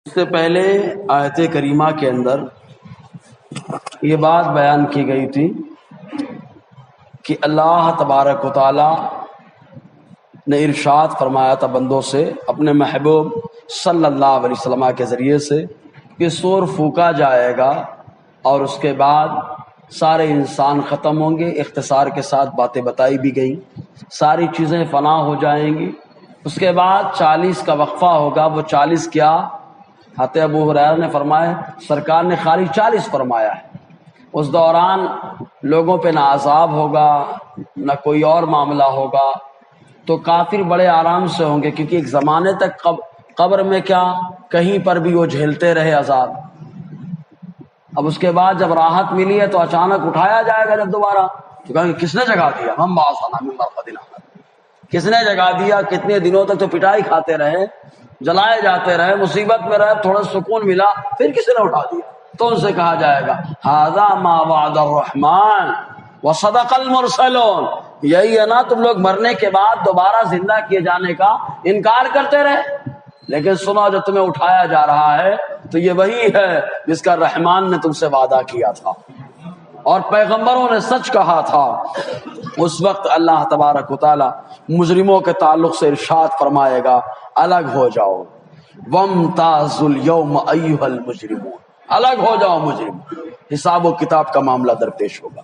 اس سے پہلے آیت کریمہ کے اندر یہ بات بیان کی گئی تھی کہ اللہ تبارک و تعالی نے ارشاد فرمایا تھا بندوں سے اپنے محبوب صلی اللہ علیہ وسلم کے ذریعے سے کہ سور پھونکا جائے گا اور اس کے بعد سارے انسان ختم ہوں گے. اختصار کے ساتھ باتیں بتائی بھی گئیں. ساری چیزیں فنا ہو جائیں گی. اس کے بعد 40 کا وقفہ ہوگا. وہ 40 کیا؟ حضرت ابو ہریرہ نے فرمایا سرکار نے خالی 40 فرمایا ہے. اس دوران لوگوں پہ نہ عذاب ہوگا نہ کوئی اور معاملہ ہوگا. تو کافر بڑے آرام سے ہوں گے کیونکہ ایک زمانے تک قبر میں کیا کہیں پر بھی وہ جھیلتے رہے عذاب. اب اس کے بعد جب راحت ملی ہے تو اچانک اٹھایا جائے گا جب دوبارہ تو کہیں گے کس نے جگا دیا؟ ہم باسنا من مرقدنا. کس نے جگا دیا؟ کتنے دنوں تک تو پٹائی کھاتے رہے، جلائے جاتے رہے، مصیبت میں رہے، تھوڑا سکون ملا، پھر کس نے اٹھا دیا؟ تو ان سے کہا جائے گا ھذا ما وعد الرحمن وصدق المرسلون. یہی ہے نا تم لوگ مرنے کے بعد دوبارہ زندہ کیے جانے کا انکار کرتے رہے، لیکن سنو جو تمہیں اٹھایا جا رہا ہے تو یہ وہی ہے جس کا رحمان نے تم سے وعدہ کیا تھا اور پیغمبروں نے سچ کہا تھا. اس وقت اللہ تبارک و تعالی مجرموں کے تعلق سے ارشاد فرمائے گا الگ ہو جاؤ وامتازوا اليوم ایھا المجرمون. الگ ہو جاؤ مجرم. حساب و کتاب کا معاملہ درپیش ہوگا.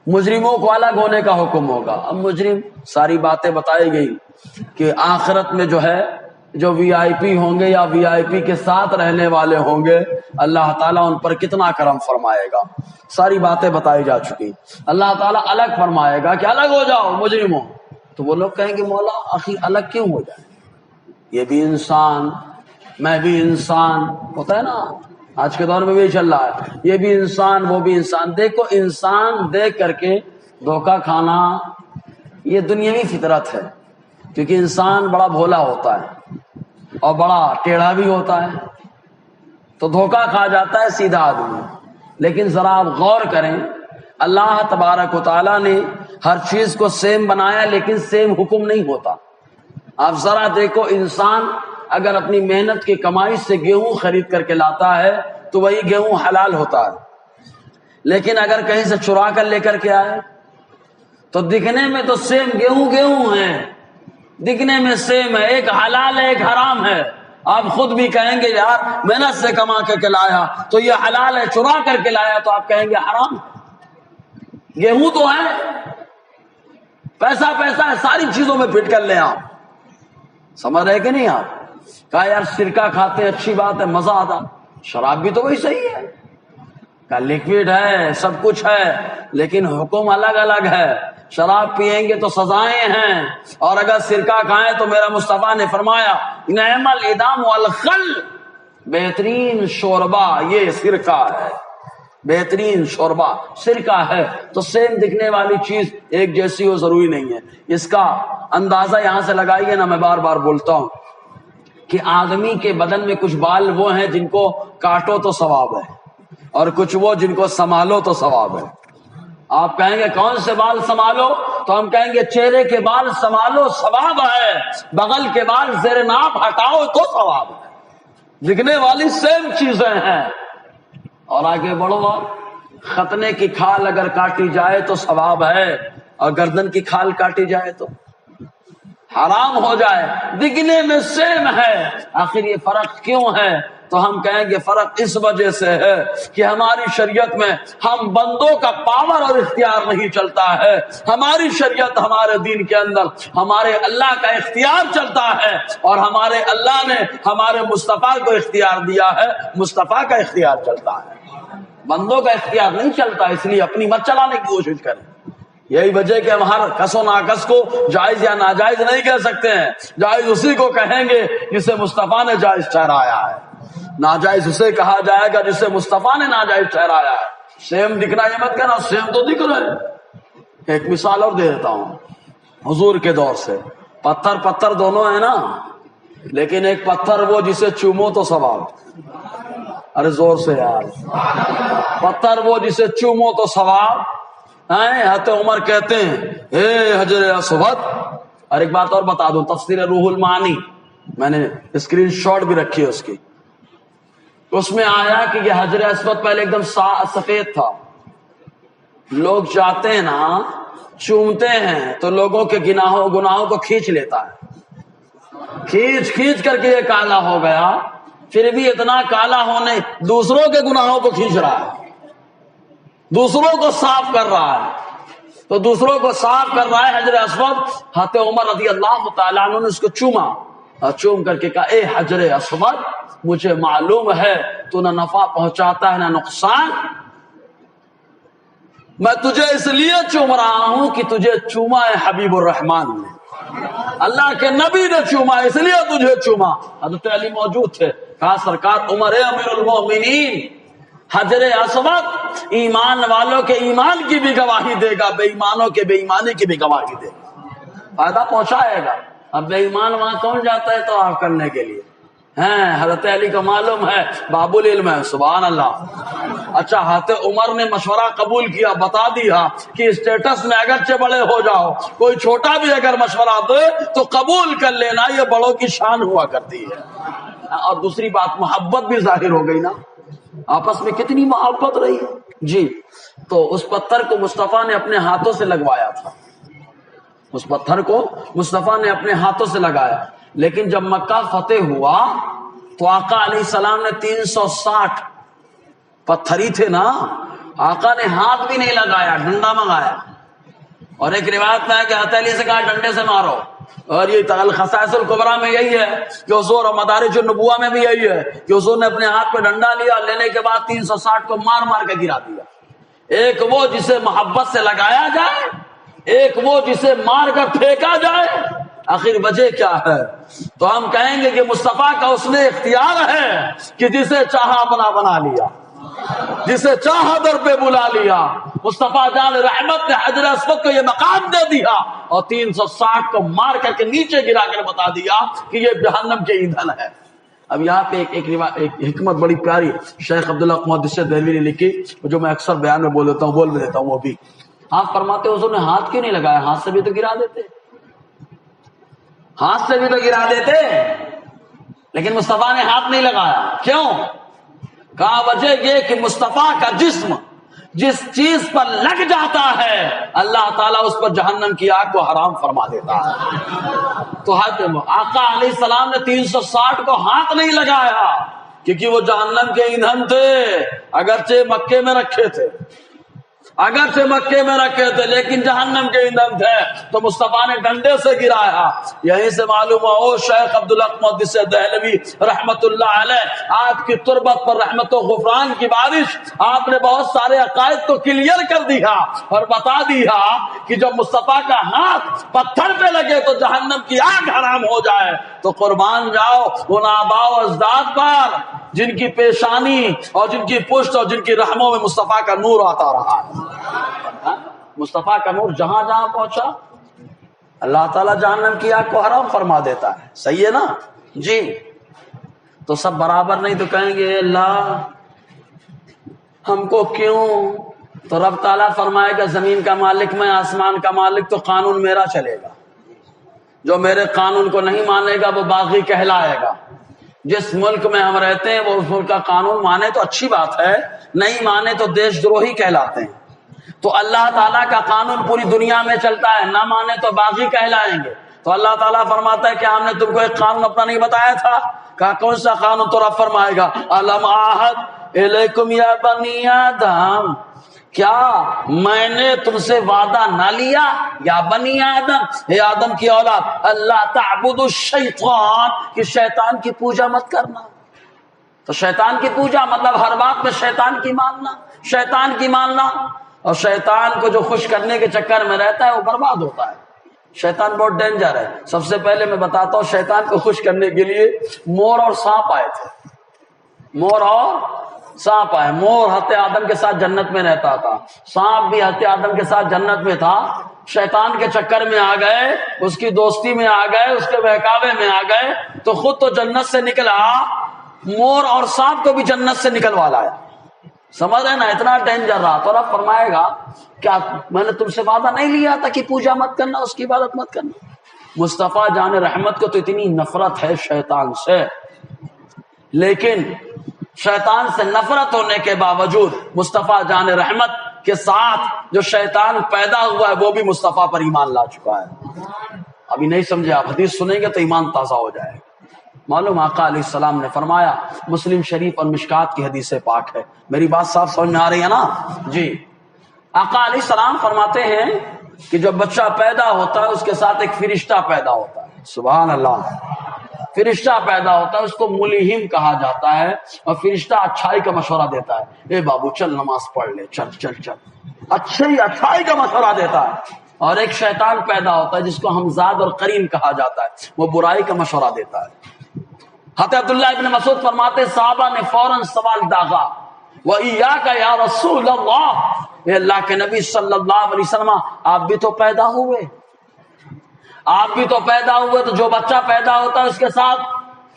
مجرموں کو الگ ہونے کا حکم ہوگا. اب مجرم ساری باتیں بتائی گئی کہ آخرت میں جو وی آئی پی ہوں گے یا وی آئی پی کے ساتھ رہنے والے ہوں گے اللہ تعالیٰ ان پر کتنا کرم فرمائے گا. ساری باتیں بتائی جا چکی. اللہ تعالیٰ الگ فرمائے گا کہ الگ ہو جاؤ مجرموں. تو وہ لوگ کہیں گے مولا آخر الگ کیوں ہو جائیں؟ یہ بھی انسان میں بھی انسان ہوتا ہے نا، آج کے دور میں بھی چل رہا ہے. یہ بھی انسان وہ بھی انسان. دیکھو انسان دیکھ کر کے دھوکہ کھانا یہ دنیاوی فطرت ہے کیونکہ انسان بڑا بھولا ہوتا ہے اور بڑا ٹیڑھا بھی ہوتا ہے تو دھوکہ کھا جاتا ہے سیدھا آدمی. لیکن ذرا آپ غور کریں اللہ تبارک و تعالیٰ نے ہر چیز کو سیم بنایا لیکن سیم حکم نہیں ہوتا. آپ ذرا دیکھو انسان اگر اپنی محنت کی کمائی سے گیہوں خرید کر کے لاتا ہے تو وہی گیہوں حلال ہوتا ہے. لیکن اگر کہیں سے چرا کر لے کر کے آئے تو دکھنے میں تو سیم گیہوں ہیں، دکھنے میں سیم ہے، ایک حلال ہے ایک حرام ہے. آپ خود بھی کہیں گے یار محنت سے کما کے لایا تو یہ حلال ہے، چرا کر کے لایا تو آپ کہیں گے حرام. گیہوں تو ہے، پیسہ ہے، ساری چیزوں میں فٹ کر لیں. آپ سمجھ رہے کہ نہیں؟ آپ کہا یار سرکہ کھاتے اچھی بات ہے مزہ آتا، شراب بھی تو وہی صحیح ہے، کہا لیکوڈ ہے سب کچھ ہے لیکن حکم الگ الگ ہے. شراب پیئیں گے تو سزائیں ہیں اور اگر سرکہ کھائیں تو میرا مصطفیٰ نے فرمایا نعم الادام والخل، بہترین شوربہ یہ سرکہ ہے، بہترین شوربہ سرکہ ہے. تو سیم دکھنے والی چیز ایک جیسی ہو ضروری نہیں ہے. اس کا اندازہ یہاں سے لگائیے نا. میں بار بار بولتا ہوں کہ آدمی کے بدن میں کچھ بال وہ ہیں جن کو کاٹو تو ثواب ہے اور کچھ وہ جن کو سنبھالو تو ثواب ہے. آپ کہیں گے کون سے بال سنبھالو تو ہم کہیں گے چہرے کے بال سنبھالو ثواب ہے، بغل کے بال زیر ناپ ہٹاؤ تو ثواب ہے. دکھنے والی سیم چیزیں ہیں. اور آگے بڑھو، ختنے کی کھال اگر کاٹی جائے تو ثواب ہے اور گردن کی کھال کاٹی جائے تو حرام ہو جائے. دکھنے میں سیم ہے، آخر یہ فرق کیوں ہے؟ تو ہم کہیں گے فرق اس وجہ سے ہے کہ ہماری شریعت میں ہم بندوں کا پاور اور اختیار نہیں چلتا ہے. ہماری شریعت ہمارے دین کے اندر ہمارے اللہ کا اختیار چلتا ہے اور ہمارے اللہ نے ہمارے مصطفیٰ کو اختیار دیا ہے. مصطفیٰ کا اختیار چلتا ہے، بندوں کا اختیار نہیں چلتا. اس لیے اپنی مت چلانے کی کوشش کریں. یہی وجہ کہ ہم ہر کس و ناکس کو جائز یا ناجائز نہیں کہہ سکتے ہیں. جائز اسی کو کہیں گے جسے مصطفیٰ نے جائز ٹھہرایا ہے، ناجائز اسے کہا جائے گا جسے مصطفیٰ نے ناجائز ٹھہرایا ہے. سیم دکھنا یہ مت کہنا سیم تو دکھ رہے ہیں. ایک مثال اور دے دیتا ہوں. حضور کے دور سے پتھر دونوں ہیں نا، لیکن ایک پتھر وہ جسے چومو تو ثواب. ارے زور سے یار. پتھر وہ جسے چومو تو ثواب. حضرت عمر کہتے ہیں اے حجر اسود. اور ایک بات اور بتا دوں، تفسیر روح المعانی میں نے اسکرین شاٹ بھی رکھی ہے اس کی. اس میں آیا کہ یہ حجر اسود پہلے ایک دم سفید تھا. لوگ جاتے ہیں نا چومتے ہیں تو لوگوں کے گناہوں کو کھینچ لیتا ہے, کھینچ کر کے یہ کالا ہو گیا. پھر بھی اتنا کالا ہونے, دوسروں کے گناہوں کو کھینچ رہا ہے, دوسروں کو صاف کر رہا ہے. تو دوسروں کو صاف کر رہا ہے حجر اسود. حضرت عمر رضی اللہ تعالیٰ عنہ نے اس کو چوما اور چوم کر کے کہا, اے حجر اسود, مجھے معلوم ہے تو نہ نفع پہنچاتا ہے نہ نقصان, میں تجھے اس لیے چوم رہا ہوں کہ تجھے چوما ہے حبیب الرحمان نے, اللہ کے نبی نے چوما, اس لیے تجھے چوما. حضرت علی موجود تھے, کہا سرکار عمر امیر المومنین, حجر اسود ایمان والوں کے ایمان کی بھی گواہی دے گا, بے ایمانوں کے بے ایمانی کی بھی گواہی دے گا, فائدہ پہنچائے گا. اب بے ایمان وہاں کون جاتا ہے طواف کرنے کے لیے؟ ہیں حضرت علی کو معلوم ہے, باب العلم ہے, سبحان اللہ. اچھا, حضرت عمر نے مشورہ قبول کیا, بتا دیا کہ اسٹیٹس میں اگرچہ بڑے ہو جاؤ, کوئی چھوٹا بھی اگر مشورہ دے تو قبول کر لینا, یہ بڑوں کی شان ہوا کرتی ہے. اور دوسری بات, محبت بھی ظاہر ہو گئی نا, آپس میں کتنی محبت رہی جی. تو اس پتھر کو مصطفیٰ نے اپنے ہاتھوں سے لگوایا تھا, اس پتھر کو مصطفیٰ نے اپنے ہاتھوں سے لگایا. لیکن جب مکہ فتح ہوا تو آقا علیہ السلام نے 360 پتھر ہی تھے نا, آقا نے ہاتھ بھی نہیں لگایا, ڈنڈا منگایا. اور ایک روایت میں ہے کہ حضرت علی سے کہا ڈنڈے سے مارو. اور یہ الخصائص الکبریٰ میں یہی ہے کہ حضور, اور مدارج النبوہ میں بھی یہی ہے کہ حضور نے اپنے ہاتھ پہ ڈنڈا لیا, لینے کے بعد 360 کو مار کے گرا دیا. ایک وہ جسے محبت سے لگایا جائے, ایک وہ جسے مار کر پھینکا جائے. آخر وجہ کیا ہے؟ تو ہم کہیں گے کہ مصطفیٰ کا اس نے اختیار ہے کہ جسے چاہا اپنا بنا لیا, جسے چاہا در پہ بلا لیا. مصطفیٰ جان رحمت نے حجر اسود کو یہ مقام دے دیا اور 360 کو مار کر کے نیچے گرا کر بتا دیا کہ یہ جہنم کے ایندھن ہے. اب یہاں پہ ایک حکمت بڑی پیاری شیخ عبداللہ محدث دہلوی نے لکھی, جو میں اکثر بیان میں بول بھی دیتا ہوں. وہ بھی آپ فرماتے حضور نے ہاتھ کیوں نہیں لگایا؟ ہاتھ سے بھی تو گرا دیتے, ہاتھ سے بھی تو گرا دیتے, لیکن مصطفیٰ نے ہاتھ نہیں لگایا. کیوں؟ کہا وجہ یہ کہ مصطفیٰ کا جسم جس چیز پر لگ جاتا ہے اللہ تعالیٰ اس پر جہنم کی آگ کو حرام فرما دیتا ہے. تو آقا علیہ السلام نے 360 کو ہاتھ نہیں لگایا کیونکہ وہ جہنم کے ایندھن تھے, اگرچہ مکے میں رکھے تھے, لیکن جہنم کے ایندھن تھے. تو مصطفیٰ نے ڈنڈے سے گرایا. یہیں سے معلوم ہوا شیخ عبداللہ محدث دہلوی رحمت اللہ علیہ, آپ کی تربت پر رحمت و غفران کی بارش, آپ نے بہت سارے عقائد کو کلیئر کر دیا اور بتا دیا کہ جب مصطفیٰ کا ہاتھ پتھر پہ لگے تو جہنم کی آگ حرام ہو جائے. تو قربان جاؤ ان آباء و اجداد پر جن کی پیشانی اور جن کی پشت اور جن کی رحموں میں مصطفیٰ کا نور آتا رہا ہے. مصطفیٰ کا نور جہاں جہاں پہنچا اللہ تعالیٰ جہنم کی آگ کو حرام فرما دیتا ہے. صحیح ہے نا جی؟ تو سب برابر نہیں تو کہیں گے اللہ ہم کو کیوں؟ تو رب تعالیٰ فرمائے گا زمین کا مالک میں, آسمان کا مالک, تو قانون میرا چلے گا. جو میرے قانون کو نہیں مانے گا وہ باغی کہلائے گا. جس ملک میں ہم رہتے ہیں وہ اس ملک کا قانون مانے تو اچھی بات ہے, نہیں مانے تو دیش دروہی کہلاتے ہیں. تو اللہ تعالیٰ کا قانون پوری دنیا میں چلتا ہے, نہ مانے تو باغی کہلائیں گے. تو اللہ تعالیٰ فرماتا ہے کہ ہم نے تم کو ایک قانون اپنا نہیں بتایا تھا؟ کہا کون سا قانون؟ تو رب فرمائے گا الم عہد الیکم یا بنی آدم, کیا میں نے تم سے وعدہ نہ لیا یا بنی آدم, اے آدم کی اولاد, اللہ تعبد الشیطان, کہ شیطان کی پوجا مت کرنا. تو شیطان کی پوجا مطلب ہر بات میں شیطان کی ماننا, اور شیطان کو جو خوش کرنے کے چکر میں رہتا ہے وہ برباد ہوتا ہے. شیطان بہت ڈینجر ہے. سب سے پہلے میں بتاتا ہوں, شیطان کو خوش کرنے کے لیے مور اور سانپ آئے تھے. مور حضرت آدم کے ساتھ جنت میں رہتا تھا, سانپ بھی حضرت آدم کے ساتھ جنت میں تھا. شیطان کے چکر میں آ گئے, اس کی دوستی میں آ گئے, اس کے بہکاوے میں آ گئے, تو خود تو جنت سے نکلا, مور اور سانپ کو بھی جنت سے نکلوا لایا. سمجھ رہے نا, اتنا ڈینجر رہا. تو رب فرمائے گا کیا میں نے تم سے وعدہ نہیں لیا تھا کہ پوجا مت کرنا, اس کی عبادت مت کرنا؟ مصطفیٰ جان رحمت کو تو اتنی نفرت ہے شیطان سے, لیکن شیطان سے نفرت ہونے کے باوجود مصطفیٰ جان رحمت کے ساتھ جو شیطان پیدا ہوا ہے وہ بھی مصطفیٰ پر ایمان لا چکا ہے. ابھی نہیں سمجھے آپ، حدیث سنیں گے تو ایمان تازہ ہو جائے. معلوم آقا علیہ السلام نے فرمایا، مسلم شریف اور مشکات کی حدیث پاک ہے. میری بات صاف سمجھ میں آ رہی ہے نا جی؟ آقا علیہ السلام فرماتے ہیں کہ جب بچہ پیدا ہوتا ہے اس کے ساتھ ایک فرشتہ پیدا ہوتا ہے. سبحان اللہ. فرشتہ پیدا ہوتا ہے، اس کو ملہم کہا جاتا ہے، اور فرشتہ اچھائی کا مشورہ دیتا ہے. اے بابو چل نماز پڑھ لے، چل چل چل، اچھائی کا مشورہ دیتا ہے. اور ایک شیطان پیدا ہوتا ہے جس کو ہمزاد اور قرین کہا جاتا ہے، وہ برائی کا مشورہ دیتا ہے. حضرت عبداللہ ابن مسعود فرماتے صحابہ نے فوراً سوال داغا، وَإِيَّاكَ يَا رَسُولَ اللَّهِ، اے اللہ کے نبی صلی اللہ علیہ وسلم آپ بھی تو پیدا ہوئے، آپ بھی تو پیدا ہوئے، تو جو بچہ پیدا ہوتا ہے اس کے ساتھ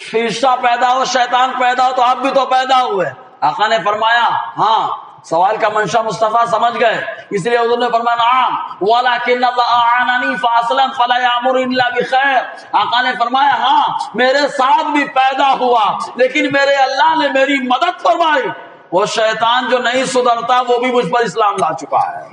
فرشتہ پیدا ہو، شیطان پیدا ہو، تو آپ بھی تو پیدا ہوئے. آقا نے فرمایا ہاں. سوال کا منشا مصطفیٰ سمجھ گئے، اس لیے حضور نے فرمایا نعم وَلَكِنَّ اللَّهَ أَعَانَنِي فَأَسْلَمَ فَلَا يَأْمُرُ إِلَّا بِخَيْرٍ. آقا نے فرمایا ہاں میرے ساتھ بھی پیدا ہوا، لیکن میرے اللہ نے میری مدد فرمائی. وہ شیطان جو نہیں سدھرتا وہ بھی مجھ پر اسلام لا چکا ہے،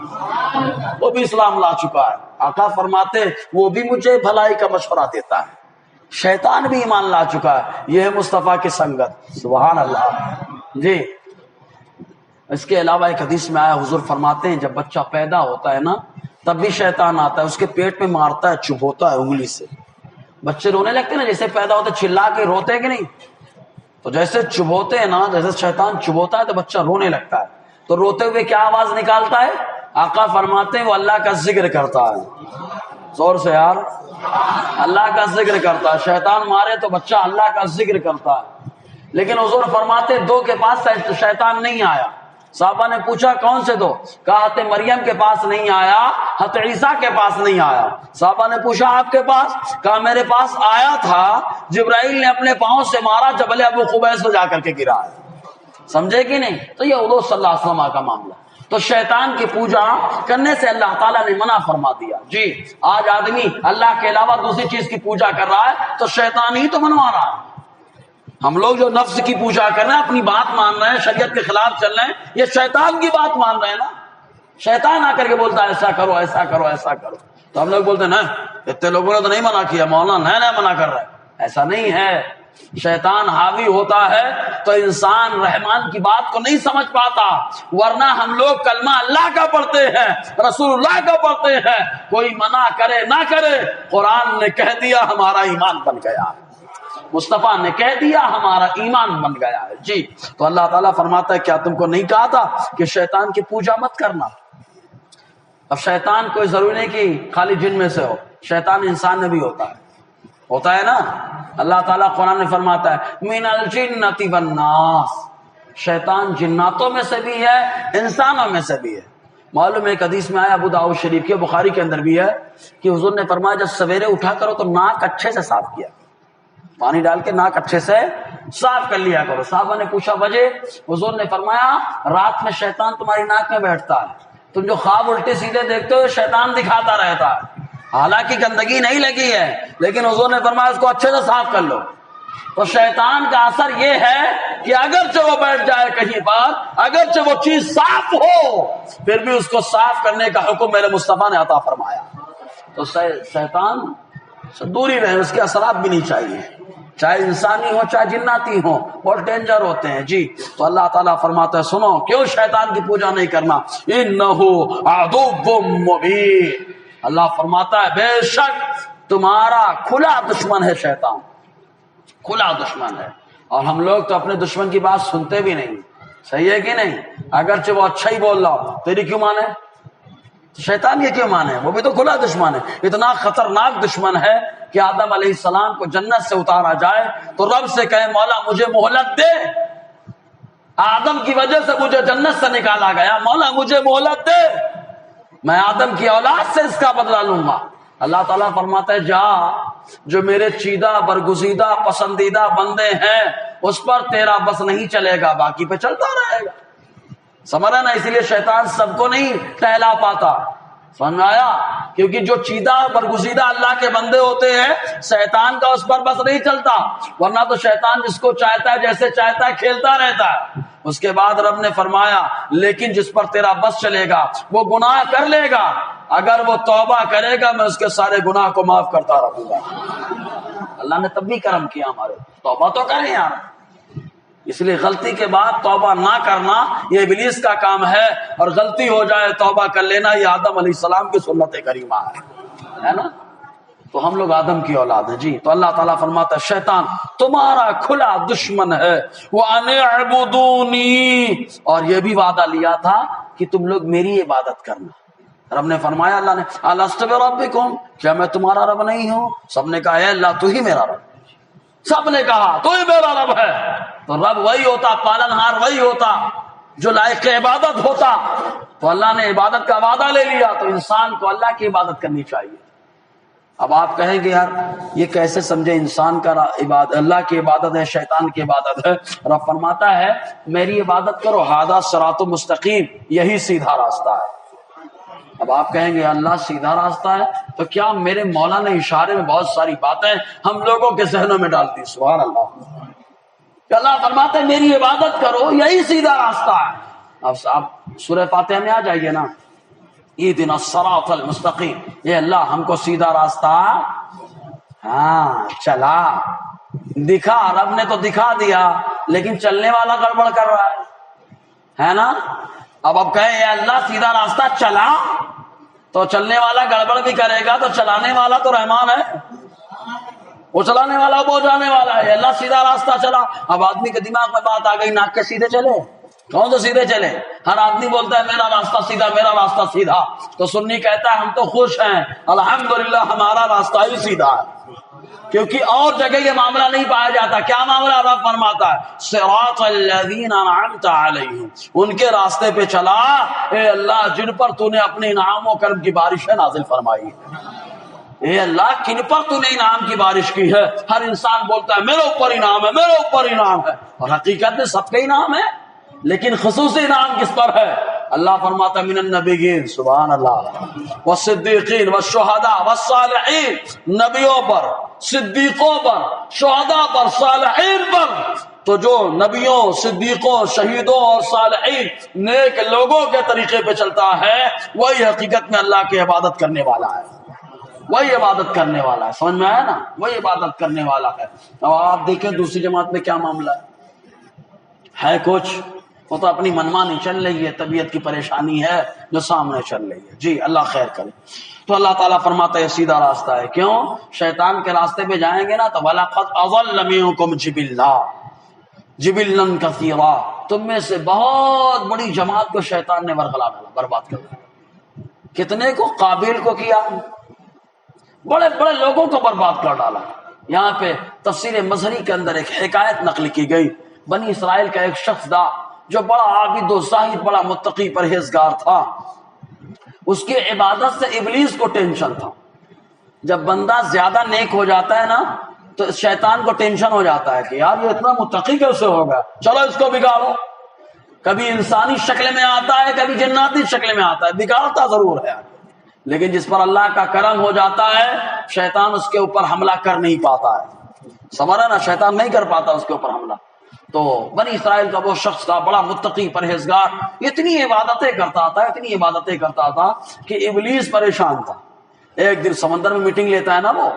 وہ بھی اسلام لا چکا ہے. آقا فرماتے وہ بھی مجھے بھلائی کا مشورہ دیتا ہے، شیطان بھی ایمان لا چکا ہے. یہ ہے مصطفیٰ کی سنگت. سبحان اللہ جی. اس کے علاوہ ایک حدیث میں آیا، حضور فرماتے ہیں جب بچہ پیدا ہوتا ہے نا تب بھی شیطان آتا ہے، اس کے پیٹ میں مارتا ہے، چبھوتا ہے انگلی سے. بچے رونے لگتے ہیں نا، جیسے پیدا ہوتے چلا کے روتے ہیں کہ نہیں، تو جیسے چبھوتے ہیں نا، جیسے شیطان چبھوتا ہے تو بچہ رونے لگتا ہے. تو روتے ہوئے کیا آواز نکالتا ہے؟ آقا فرماتے ہیں وہ اللہ کا ذکر کرتا ہے. زور سے یار، اللہ کا ذکر کرتا ہے. شیطان مارے تو بچہ اللہ کا ذکر کرتا ہے. لیکن حضور فرماتے دو کے پاس شیطان نہیں آیا. صحابہ نے پوچھا کون سے دو؟ کہا حضرت مریم کے پاس نہیں آیا، حضرت عیسیٰ کے پاس نہیں آیا. صحابہ نے پوچھا آپ کے پاس؟ کہا میرے پاس آیا تھا، جبرائیل نے اپنے پاؤں سے مارا، جبل ابو قبیس کو جا کر کے گرا ہے. سمجھے کہ نہیں؟ تو یہ حضور صلی اللہ علیہ وسلم کا معاملہ. تو شیطان کی پوجا کرنے سے اللہ تعالیٰ نے منع فرما دیا. جی آج آدمی اللہ کے علاوہ دوسری چیز کی پوجا کر رہا ہے تو شیطان ہی تو منوا رہا ہے. ہم لوگ جو نفس کی پوجا کر رہے ہیں، اپنی بات مان رہے ہیں، شریعت کے خلاف چل رہے ہیں، یہ شیطان کی بات مان رہے ہیں نا. شیطان آ کر کے بولتا ہے ایسا کرو ایسا کرو ایسا کرو، تو ہم لوگ بولتے ہیں نا اتنے لوگوں نے تو نہیں منع کیا، مولانا نیا منع کر رہا ہے. ایسا نہیں ہے. شیطان حاوی ہوتا ہے تو انسان رحمان کی بات کو نہیں سمجھ پاتا. ورنہ ہم لوگ کلمہ اللہ کا پڑھتے ہیں، رسول اللہ کا پڑھتے ہیں، کوئی منع کرے نہ کرے، قرآن نے کہہ دیا ہمارا ایمان بن گیا، مصطفیٰ نے کہہ دیا ہمارا ایمان بن گیا ہے. جی تو اللہ تعالیٰ فرماتا ہے کیا تم کو نہیں کہا تھا کہ شیطان کی پوجا مت کرنا؟ اب شیطان کوئی ضروری نہیں کہ خالی جن میں سے ہو، شیطان انسان میں بھی ہوتا ہے نا. اللہ تعالیٰ قرآن میں فرماتا ہے من الجنۃ والناس، شیطان جناتوں میں سے بھی ہے انسانوں میں سے بھی ہے. معلوم ایک حدیث میں آیا ابو داؤد شریف کے، بخاری کے اندر بھی ہے، کہ حضور نے فرمایا جب سویرے اٹھا کرو تو ناک اچھے سے صاف کیا، پانی ڈال کے ناک اچھے سے صاف کر لیا کرو. صحابہ نے پوچھا وجہ؟ حضور نے فرمایا رات میں شیطان تمہاری ناک میں بیٹھتا ہے، تم جو خواب الٹے سیدھے دیکھتے ہو شیطان دکھاتا رہتا ہے. حالانکہ گندگی نہیں لگی ہے، لیکن حضور نے فرمایا اس کو اچھے سے صاف کر لو. تو شیطان کا اثر یہ ہے کہ اگرچہ وہ بیٹھ جائے کہیں پر، اگرچہ وہ چیز صاف ہو، پھر بھی اس کو صاف کرنے کا حکم میرے مصطفیٰ نے عطا فرمایا. تو شیطان سے دوری رہے، اس کے اثرات بھی نہیں چاہیے، چاہے انسانی ہو چاہے جناتی ہو، بہت ڈینجر ہوتے ہیں. جی تو اللہ تعالیٰ فرماتا ہے سنو کیوں شیطان کی پوجا نہیں کرنا، انہ عدو مبین. اللہ فرماتا ہے بے شک تمہارا کھلا دشمن ہے شیطان، کھلا دشمن ہے. اور ہم لوگ تو اپنے دشمن کی بات سنتے بھی نہیں. صحیح ہے کہ نہیں؟ اگرچہ وہ اچھا ہی بول رہا، تیری کیوں مانے؟ شیطان یہ کیوں مانے؟ وہ بھی تو کھلا دشمن ہے. اتنا خطرناک دشمن ہے کہ آدم علیہ السلام کو جنت سے اتارا جائے تو رب سے کہے مولا مجھے مہلت دے، آدم کی وجہ سے مجھے جنت سے نکالا گیا، مولا مجھے مہلت دے، میں آدم کی اولاد سے اس کا بدلہ لوں گا. اللہ تعالیٰ فرماتا ہے جا، جو میرے چیدہ برگزیدہ پسندیدہ بندے ہیں اس پر تیرا بس نہیں چلے گا، باقی پہ چلتا رہے گا. سمجھا نا؟ اسی لیے شیطان سب کو نہیں ٹہلا پاتا. سمجھ میں آیا؟ کیونکہ جو چیدہ برگزیدہ اللہ کے بندے ہوتے ہیں شیطان کا اس پر بس نہیں چلتا، ورنہ تو شیطان جس کو چاہتا ہے جیسے چاہتا ہے کھیلتا رہتا ہے۔ اس کے بعد رب نے فرمایا لیکن جس پر تیرا بس چلے گا وہ گناہ کر لے گا، اگر وہ توبہ کرے گا میں اس کے سارے گناہ کو معاف کرتا رہوں گا۔ اللہ نے تب بھی کرم کیا ہمارے، توبہ تو کریں یار۔ اس لیے غلطی کے بعد توبہ نہ کرنا یہ ابلیس کا کام ہے، اور غلطی ہو جائے توبہ کر لینا یہ آدم علیہ السلام کی سنت کریمہ ہے نا۔ تو ہم لوگ آدم کی اولاد ہیں جی۔ تو اللہ تعالیٰ فرماتا ہے شیطان تمہارا کھلا دشمن ہے، وَأَنِ اعْبُدُونِي، اور یہ بھی وعدہ لیا تھا کہ تم لوگ میری عبادت کرنا۔ رب نے فرمایا، اللہ نے الست بربکم، کیا میں تمہارا رب نہیں ہوں؟ سب نے کہا اے اللہ تو ہی میرا رب، سب نے کہا تو ہی میرا رب ہے۔ تو رب وہی ہوتا، پالنہار وہی ہوتا جو لائق عبادت ہوتا۔ تو اللہ نے عبادت کا وعدہ لے لیا، تو انسان کو اللہ کی عبادت کرنی چاہیے۔ اب آپ کہیں گے یار یہ کیسے سمجھے انسان کا عبادت اللہ کی عبادت ہے شیطان کی عبادت ہے؟ رب فرماتا ہے میری عبادت کرو، ھذا صراط مستقیم، یہی سیدھا راستہ ہے۔ اب آپ کہیں گے اللہ سیدھا راستہ ہے، تو کیا میرے مولا نے اشارے میں بہت ساری باتیں ہم لوگوں کے ذہنوں میں ڈال دی؟ سبحان اللہ۔ کہ اللہ فرماتے ہیں میری عبادت کرو یہی سیدھا راستہ ہے۔ اب آپ سورہ فاتحہ میں آ جائیے نا، اہدنا الصراط المستقیم، یہ اللہ ہم کو سیدھا راستہ چلا دکھا۔ رب نے تو دکھا دیا لیکن چلنے والا گڑبڑ کر رہا ہے نا۔ اب کہیں اے اللہ سیدھا راستہ چلا، تو چلنے والا گڑبڑ بھی کرے گا تو چلانے والا تو رحمان ہے، وہ چلانے والا وہ جانے والا ہے۔ اللہ سیدھا راستہ چلا۔ اب آدمی کے دماغ میں بات آ گئی ناک کے سیدھے چلے، کون تو سیدھے چلے؟ ہر آدمی بولتا ہے میرا راستہ سیدھا، میرا راستہ سیدھا۔ تو سنی کہتا ہے ہم تو خوش ہیں الحمدللہ ہمارا راستہ ہی سیدھا ہے، کیونکہ اور جگہ یہ معاملہ نہیں پایا جاتا۔ کیا معاملہ؟ رب فرماتا ہے صراط الذین انعمت علیہم، ان کے راستے پہ چلا اے اللہ جن پر تو نے اپنے انعام و کرم کی بارشیں نازل فرمائی۔ اے اللہ کن پر تو نے انعام کی بارش کی ہے؟ ہر انسان بولتا ہے میرے اوپر انعام ہے، میرے اوپر انعام ہے، اور حقیقت میں سب کا انعام ہے، لیکن خصوصی انعام کس پر ہے؟ اللہ فرماتا من النبیین، سبحان اللہ، والصدیقین والشہداء والصالحین، نبیوں پر، صدیقوں پر، شہداء پر، صالحین پر۔ تو جو نبیوں، صدیقوں، شہیدوں اور صالحین نیک لوگوں کے طریقے پہ چلتا ہے وہی حقیقت میں اللہ کی عبادت کرنے والا ہے، وہی عبادت کرنے والا ہے۔ سمجھ میں آیا نا؟ وہی عبادت کرنے والا ہے۔ اب آپ دیکھیں دوسری جماعت میں کیا معاملہ ہے کچھ، وہ تو اپنی منمانی چل رہی ہے، طبیعت کی پریشانی ہے جو سامنے چل رہی ہے جی، اللہ خیر کرے۔ تو اللہ تعالیٰ فرماتا ہے سیدھا راستہ ہے۔ کیوں؟ شیطان کے راستے پہ جائیں گے نا تو وَلَقَدْ أَضَلَّ مِنكُمْ جِبِلًّا كَثِيرًا، تم میں سے بہت بڑی جماعت کو شیطان نے ورگلا ڈالا، برباد کر دیا۔ کتنے کو؟ قابیل کو کیا، بڑے بڑے لوگوں کو برباد کر ڈالا۔ یہاں پہ تفسیر مظہری کے اندر ایک حکایت نقل کی گئی، بنی اسرائیل کا ایک شخص تھا جو بڑا عابد و زاہد، بڑا متقی پرہیزگار تھا۔ اس کی عبادت سے ابلیس کو ٹینشن تھا۔ جب بندہ زیادہ نیک ہو جاتا ہے نا تو شیطان کو ٹینشن ہو جاتا ہے کہ یار یہ اتنا متقی کیسے ہوگا، چلو اس کو بگاڑو۔ کبھی انسانی شکل میں آتا ہے، کبھی جناتی شکل میں آتا ہے، بگاڑتا ضرور ہے، لیکن جس پر اللہ کا کرم ہو جاتا ہے شیطان اس کے اوپر حملہ کر نہیں پاتا ہے۔ سمجھا نا؟ شیطان نہیں کر پاتا اس کے اوپر حملہ۔ تو بنی اسرائیل کا وہ شخص تھا بڑا متقی پرہیزگار، اتنی عبادتیں کرتا تھا، اتنی عبادتیں کرتا تھا کہ ابلیس پریشان تھا۔ ایک دن سمندر میں میٹنگ لیتا ہے نا، وہ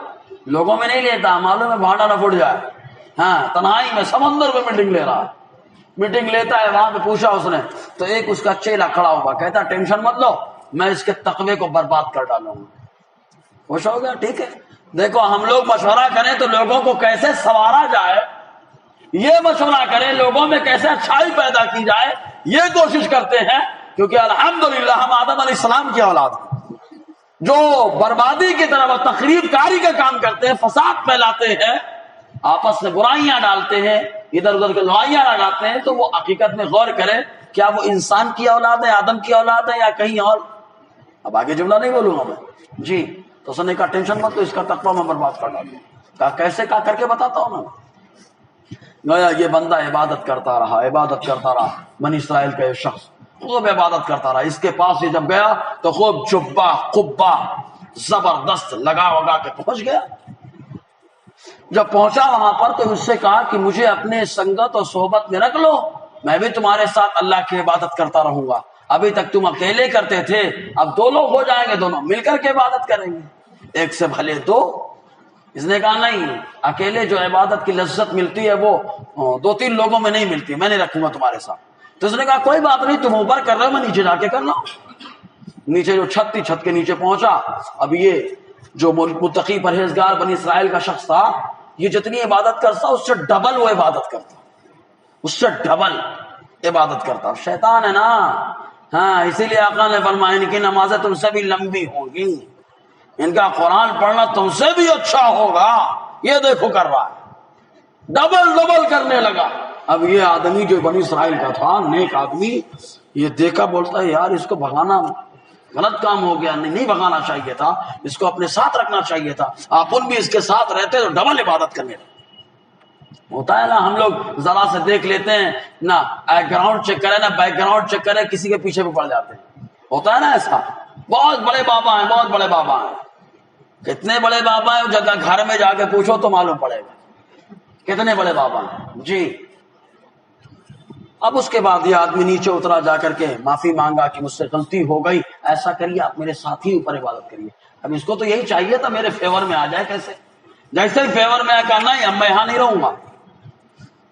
لوگوں میں نہیں لیتا، معلوم ہے بھانڈا نہ پھٹ جائے، تنہائی میں سمندر میں میٹنگ لے رہا ہے۔ میٹنگ لیتا ہے، وہاں پہ پوچھا اس نے تو ایک اس کا چیلا کھڑا ہوا، کہتا ٹینشن مت لو میں اس کے تقوی کو برباد کر ڈالوں گا۔ خوش ہو گیا؟ ٹھیک ہے، دیکھو ہم لوگ مشورہ کریں تو لوگوں کو کیسے سنوارا جائے، یہ مشورہ کریں لوگوں میں کیسے اچھائی پیدا کی جائے، یہ کوشش کرتے ہیں، کیونکہ الحمدللہ ہم آدم علیہ السلام کی اولاد ہیں۔ جو بربادی کی طرف اور تخریب کاری کا کام کرتے ہیں، فساد پھیلاتے ہیں، آپس میں برائیاں ڈالتے ہیں، ادھر ادھر کے لڑائیاں لگاتے ہیں، تو وہ حقیقت میں غور کریں کیا وہ انسان کی اولاد ہے، آدم کی اولاد ہے، یا کہیں اور۔ اب آگے جملہ نہیں بولوں گا میں جی۔ تو اس نے کہا ٹینشن مت، تو اس کا تقویٰ میں برباد کر ڈالوں۔ کہا کیسے؟ کہا کر کے بتاتا ہوں میں۔ گویا یہ بندہ عبادت کرتا رہا، بنی اسرائیل کا یہ شخص خوب عبادت کرتا رہا۔ اس کے پاس یہ جب گیا تو خوب جبہ قبہ زبردست لگا وگا کے پہنچ گیا. جب پہنچا وہاں پر تو اس سے کہا کہ مجھے اپنے سنگت اور صحبت میں رکھ لو، میں بھی تمہارے ساتھ اللہ کی عبادت کرتا رہوں گا. ابھی تک تم اکیلے کرتے تھے، اب دو لوگ ہو جائیں گے، دونوں مل کر کے عبادت کریں گے، ایک سے بھلے دو. اس نے کہا نہیں، اکیلے جو عبادت کی لذت ملتی ہے وہ دو تین لوگوں میں نہیں ملتی، میں نہیں رکھوں گا تمہارے ساتھ. تو اس نے کہا کوئی بات نہیں، تم اوپر کر رہے ہو، میں نیچے جا کے کر رہا ہوں. نیچے جو چھت تھی، چھت کے نیچے پہنچا. اب یہ جو متقی پرہیزگار بنی اسرائیل کا شخص تھا، یہ جتنی عبادت کرتا اس سے ڈبل وہ عبادت کرتا، اس سے ڈبل عبادت کرتا. شیطان ہے نا، ہاں، اسی لیے آقا نے فرمایا ان کی نمازیں تم سے بھی لمبی ہوں گی، ان کا قرآن پڑھنا تم سے بھی اچھا ہوگا. یہ دیکھو کر رہا ہے، ڈبل کرنے لگا. اب یہ آدمی جو بنی اسرائیل کا تھا، نیک آدمی، یہ دیکھا بولتا ہے یار اس کو بھگانا غلط کام ہو گیا، نہیں بھگانا چاہیے تھا، اس کو اپنے ساتھ رکھنا چاہیے تھا. اپن بھی اس کے ساتھ رہتے تو ڈبل عبادت کرنے لگے. ہوتا ہے نا، ہم لوگ ذرا سے دیکھ لیتے ہیں نا، بیک گراؤنڈ چیک کرے نا، بیک گراؤنڈ چیک کرے، کسی کے پیچھے بھی پڑ جاتے ہیں. ہوتا ہے نا ایسا. بہت بڑے بابا ہیں، بہت بڑے بابا ہیں، کتنے بڑے بابا ہیں، جگہ گھر میں جا کے پوچھو تو معلوم پڑے گا کتنے بڑے بابا ہیں جی. اب اس کے بعد یہ آدمی نیچے اترا، جا کر کے معافی مانگا کہ مجھ سے غلطی ہو گئی، ایسا کریے آپ میرے ساتھ ہی اوپر عبادت کریے. اب اس کو تو یہی چاہیے تھا میرے فیور میں آ جائے. کیسے؟ جیسے ہی فیور میں کہا نہیں، اب میں یہاں نہیں رہوں گا،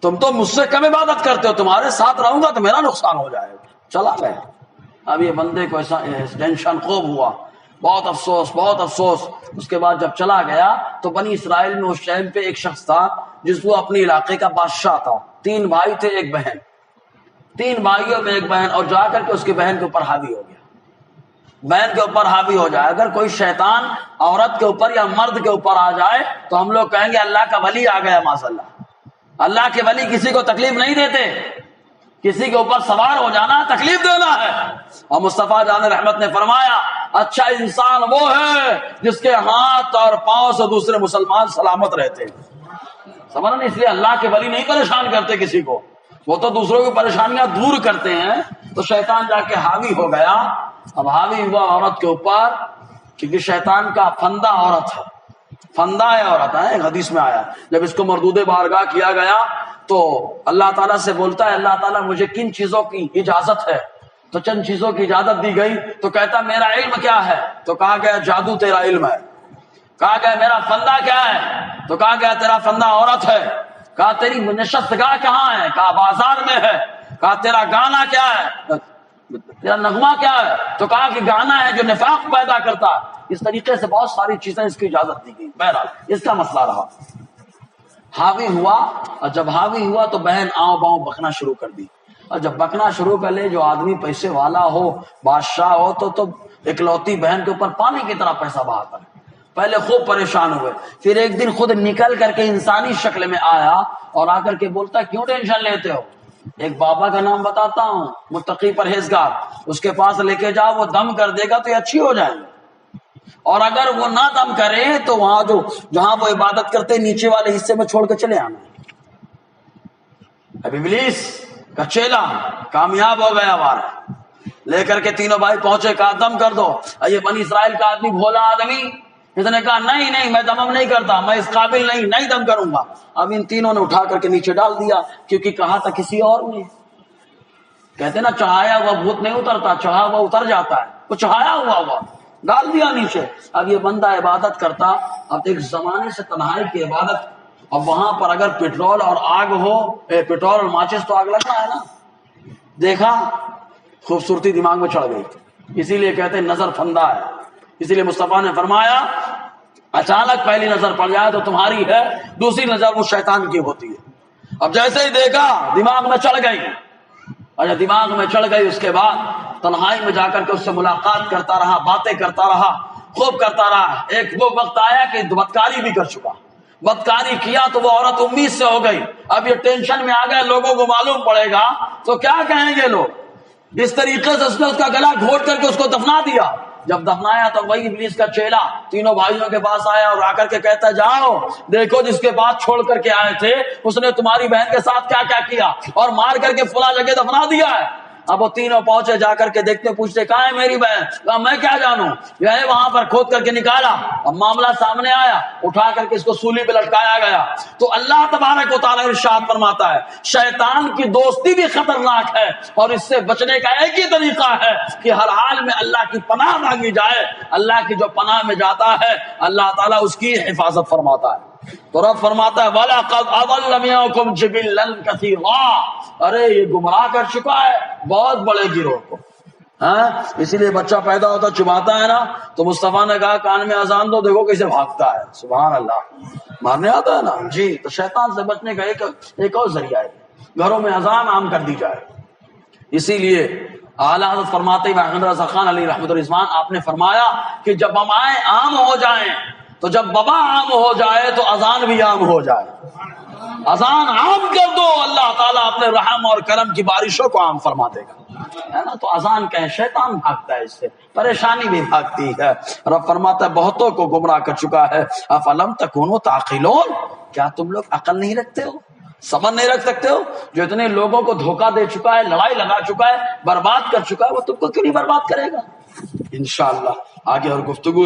تم تو مجھ سے کم عبادت کرتے ہو، تمہارے ساتھ رہوں گا تو میرا نقصان ہو جائے گا. چلا گیا. اب یہ بندے کو ایسا ٹینشن خوب ہوا، بہت افسوس بہت افسوس. اس کے بعد جب چلا گیا تو بنی اسرائیل میں اس ٹائم پہ ایک شخص تھا جس کو اپنے علاقے کا بادشاہ تھا. 3 بھائی تھے، ایک بہن، 3 بھائیوں میں ایک بہن، اور جا کر کے اس کی بہن کے اوپر حاوی ہو گیا. بہن کے اوپر حاوی ہو جائے. اگر کوئی شیطان عورت کے اوپر یا مرد کے اوپر آ جائے تو ہم لوگ کہیں گے اللہ کا ولی آ گیا. ماشاء اللہ، اللہ کے ولی کسی کو تکلیف نہیں دیتے. کسی کے اوپر سوار ہو جانا تکلیف دینا ہے. اور مصطفیٰ جان رحمت نے فرمایا اچھا انسان وہ ہے جس کے ہاتھ اور پاؤں سے دوسرے مسلمان سلامت رہتے ہیں. سمجھنا، اس لیے اللہ کے ولی نہیں پریشان کرتے کسی کو، وہ تو دوسروں کی پریشانیاں دور کرتے ہیں. تو شیطان جا کے حاوی ہو گیا. اب حاوی ہوا عورت کے اوپر، کیونکہ شیطان کا فندہ عورت ہے، فندہ ہے عورت ہے. حدیث میں آیا جب اس کو مردود بارگاہ کیا گیا تو اللہ تعالیٰ سے بولتا ہے اللہ تعالیٰ مجھے کن چیزوں کی اجازت ہے؟ تو چند چیزوں کی اجازت دی گئی. تو کہتا میرا علم کیا ہے؟ تو کہا گیا جادو تیرا علم ہے. کہا گیا میرا فندہ کیا ہے؟ تو کہا گیا تیرا فندہ عورت ہے. کہا تیری نشست گاہ کہاں ہے؟ کہا بازار میں ہے. کہا تیرا گانا کیا ہے؟ تیرا نغمہ کیا ہے؟ تو کہا کہ گانا ہے جو نفاق پیدا کرتا ہے. اس طریقے سے بہت ساری چیزیں اس کی اجازت دی گئی. بہرحال اس کا مسئلہ رہا. حاوی ہوا، اور جب حاوی ہوا تو بہن آؤ باؤں بکنا شروع کر دی. اور جب بکنا شروع کر لے، جو آدمی پیسے والا ہو، بادشاہ ہو، تو اکلوتی بہن کے اوپر پانی کی طرح پیسہ بہاتا ہے. پہلے خوب پریشان ہوئے، پھر ایک دن خود نکل کر کے انسانی شکل میں آیا اور آ کر کے بولتا کیوں ٹینشن لیتے ہو؟ ایک بابا کا نام بتاتا ہوں، متقی پرہیزگار، اس کے پاس لے کے جاؤ، وہ دم کر دے گا تو یہ اچھی ہو جائیں گے. اور اگر وہ نہ دم کرے تو وہاں جہاں وہ عبادت کرتے نیچے والے حصے میں چھوڑ کے چلے آنا. اب ابلیس کا چیلا کامیاب ہو گیا. ہمارا لے کر کے تینوں بھائی پہنچے، کہا دم کر دو. یہ بنی اسرائیل کا آدمی بھولا آدمی، اس نے کہا نہیں میں دم نہیں کرتا، میں اس قابل نہیں دم کروں گا. اب ان تینوں نے اٹھا کر کے نیچے ڈال دیا، کیونکہ کہا تھا کسی اور نے. کہتے نا چڑھایا ہوا بھوت نہیں اترتا، چڑھا ہوا اتر جاتا ہے. وہ چڑھایا ہوا ڈال دیا نیچے. اب یہ بندہ عبادت کرتا. اب ایک زمانے سے تنہائی کی عبادت. اب وہاں پر اگر پیٹرول اور آگ ہو، پیٹرول اور ماچس تو آگ لگنا ہے نا. دیکھا، خوبصورتی دماغ میں چڑھ گئی. اسی لیے کہتے ہیں نظر فندہ ہے. اسی لیے مصطفیٰ نے فرمایا اچانک پہلی نظر پڑ جائے تو تمہاری ہے، دوسری نظر وہ شیطان کی ہوتی ہے. اب جیسے ہی دیکھا دماغ میں چڑھ گئی. اور جب دماغ میں چڑھ گئی اس کے بعد تنہائی میں جا کر کے اس سے ملاقات کرتا رہا، باتیں کرتا رہا، خوب کرتا رہا. ایک وہ وقت آیا کہ بدکاری بھی کر چکا. بدکاری کیا تو وہ عورت امید سے ہو گئی. اب یہ ٹینشن میں آ گئے، لوگوں کو معلوم پڑے گا تو کیا کہیں گے لوگ. اس طریقے سے اس نے اس کا گلا گھونٹ کر کے اس کو دفنا دیا. جب دفنایا تو وہی ابلیس کا چیلا تینوں بھائیوں کے پاس آیا اور آ کر کے کہتا جاؤ دیکھو جس کے بعد چھوڑ کر کے آئے تھے اس نے تمہاری بہن کے ساتھ کیا کیا کیا اور مار کر کے فلاں جگہ دفنا دیا ہے. اب وہ تینوں پہنچے، جا کر کے دیکھتے پوچھتے کہاں ہے میری بہن؟ کہا میں کیا جانوں، یہ ہے وہاں پر کھود کر کے نکالا، اب معاملہ سامنے آیا، اٹھا کر کے اس کو سولی پہ لٹکایا گیا۔ تو اللہ تبارک و تعالیٰ ارشاد فرماتا ہے شیطان کی دوستی بھی خطرناک ہے، اور اس سے بچنے کا ایک ہی طریقہ ہے کہ ہر حال میں اللہ کی پناہ مانگی جائے۔ اللہ کی جو پناہ میں جاتا ہے اللہ تعالیٰ اس کی حفاظت فرماتا ہے۔ تو رب فرماتا ہے وَلَقَدْ أَضَلَّ مِنْكُمْ جِبِلًّا كَثِيرًا، ارے یہ گمراہ کر چکا ہے بہت بڑے گروہ کو۔ ہاں اسی لیے بچہ پیدا ہوتا چباتا ہے نا، تو مصطفیٰ نے کہا کان میں اذان دو، دیکھو کیسے بھاگتا ہے، سبحان اللہ، مارنے آتا ہے نا جی۔ تو شیطان سے بچنے کا ایک اور ذریعہ ہے، گھروں میں اذان عام کر دی جائے۔ اسی لیے اعلیٰ حضرت فرماتے ہیں رضا خان علی رحمۃ الرحمان، آپ نے فرمایا کہ جب وبائیں عام ہو جائیں، تو جب وبا عام ہو جائے تو اذان بھی عام ہو جائے۔ اذان عام کر دو، اللہ تعالیٰ اپنے رحم اور کرم کی بارشوں کو عام فرما دے گا، ہے نا۔ تو اذان کہیں شیطان بھاگتا ہے، اس سے پریشانی بھی بھاگتی ہے۔ رب فرماتا ہے بہتوں کو گمراہ کر چکا ہے۔ افلم تکونوا تعقلون، کیا تم لوگ عقل نہیں رکھتے ہو، صبر نہیں رکھ سکتے ہو؟ جو اتنے لوگوں کو دھوکہ دے چکا ہے، لڑائی لگا چکا ہے، برباد کر چکا ہے، وہ تم کو کیوں نہیں برباد کرے گا؟ انشاءاللہ آگے اور گفتگو